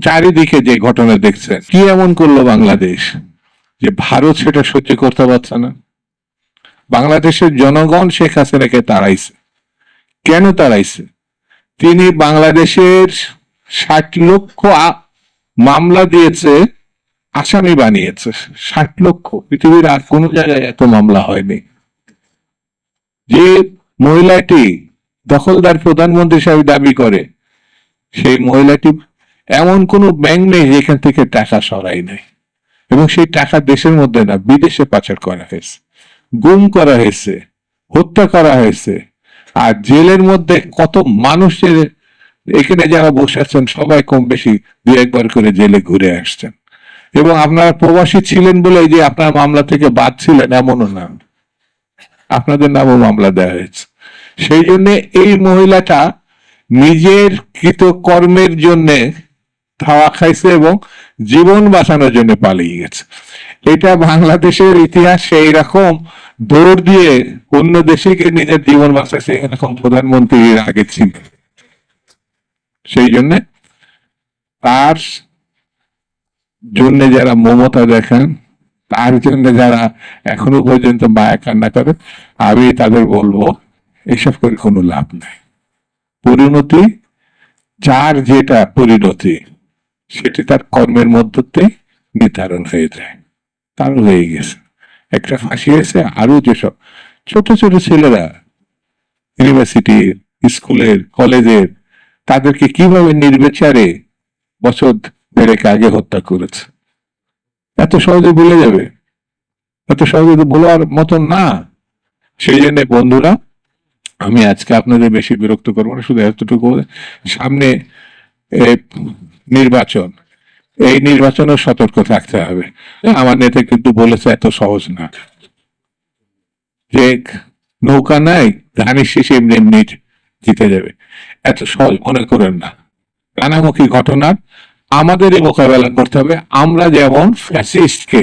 চারিদিকে যে ঘটনা দেখছেন, কি এমন করলো বাংলাদেশ যে ভারত সেটা সহ্য করতে পারছে না? বাংলাদেশের জনগণ শেখ হাসিনাকে তাড়াইছে। কেন তাড়াইছে? তিনি বাংলাদেশের 60 লক্ষ মামলা দিয়েছে, আসামি বানিয়েছে। 60 লক্ষ, পৃথিবীর আর কোন জায়গায় এত মামলা হয়নি। যে মহিলাটি দখলদার প্রধানমন্ত্রী হিসাবে দাবি করে, সেই মহিলাটি এমন কোন ব্যাংক নেই যেখান থেকে টাকা সরাই নাই, এবং সেই টাকা দেশের মধ্যে না, বিদেশে পাচার করা হয়েছে, গুম করা হয়েছে, হত্যা করা হয়েছে। আর জেলের মধ্যে কত মানুষের, এখানে যারা বসে আছেন সবাই কম বেশি 2-1 বার করে জেলে ঘুরে আসছেন। এবং আপনারা প্রবাসী ছিলেন বলে যে আপনার মামলা থেকে বাদ ছিলেন এমনও না, আপনাদের নামও মামলা দেওয়া হয়েছে। সেই জন্য এই মহিলাটা নিজের কৃত কর্মের জন্য ধাওয়া খাইছে এবং জীবন বাঁচানোর জন্য পালিয়ে গেছে। এটা বাংলাদেশের ইতিহাসে এইরকম দৌড় দিয়ে অন্য দেশে গিয়ে নিজের জীবন বাঁচাইছে এরকম প্রধানমন্ত্রীর আগে ছিল। সেই জন্য তার জন্য যারা মমতা দেখান, তার জন্য যারা এখনো পর্যন্ত মায়া কান্না করে, আমি তাদের বলবো এসব করে কোনো লাভ নাই। পরিণতি, যার যেটা পরিণতি সেটি তার কর্মের মধ্যে নির্ধারণ হয়ে যায়। তারও হয়ে গেছে, একটা ফাঁসি হয়েছে। আরো যেসব ছোট ছোট ছেলেরা ইউনিভার্সিটি, স্কুলের, কলেজের, তাদেরকে কিভাবে নির্বিচারে বছর 1.5 আগে হত্যা করেছে, এত সহজে ভুলে যাবে? এত সহজে তো বলার মতন না। সেই জন্য বন্ধুরা, আমি আজকে আপনাদের বেশি বিরক্ত করবো না, শুধু এতটুকু, সামনে নির্বাচন, এই নির্বাচনেও সতর্ক থাকতে হবে। আমার নেতা কিন্তু বলেছে এত সহজ না, যে নৌকা নাই ধানের শেষে এমনি এমনি জিতে যাবে, এত সহজ মনে করেন না। কানামুখী ঘটনার আমাদেরই মোকাবেলা করতে হবে। আমরা যেমন ফ্যাসিস্টকে,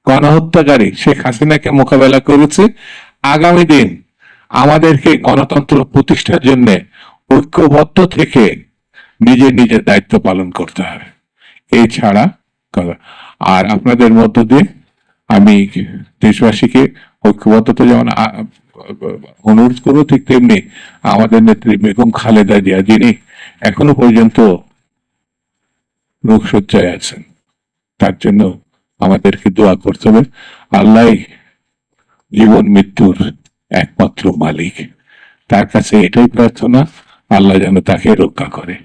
গণহত্যাকারী শেখ হাসিনাকে মোকাবেলা করেছি, আগামী দিন আমাদেরকে গণতন্ত্র প্রতিষ্ঠার জন্য ঐক্যবদ্ধ থেকে নিজের নিজের দায়িত্ব পালন করতে হবে। এই ছাড়া আর আপনাদের মধ্য দিয়ে আমি দেশবাসীকে ঐক্যবদ্ধতা যেমন অনুরোধ করবো, ঠিক তেমনি আমাদের নেত্রী বেগম খালেদা জিয়া, যিনি এখনো পর্যন্ত রোগশয্যায় আছেন, তার জন্য আমাদেরকে দোয়া করতে হবে। আল্লাহ জীবন মৃত্যুর একমাত্র মালিক, তার কাছে এটাই প্রার্থনা, আল্লাহ যেন তাকে রক্ষা করে,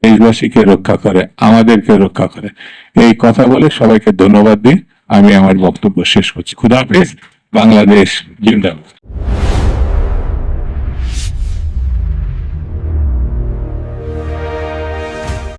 দেশবাসীকে রক্ষা করে, আমাদেরকে রক্ষা করে। এই কথা বলে সবাইকে ধন্যবাদ দিই আমি আমার বক্তব্য শেষ করছি। খুদা হাফেজ। বাংলাদেশ জিন্দাবাদ।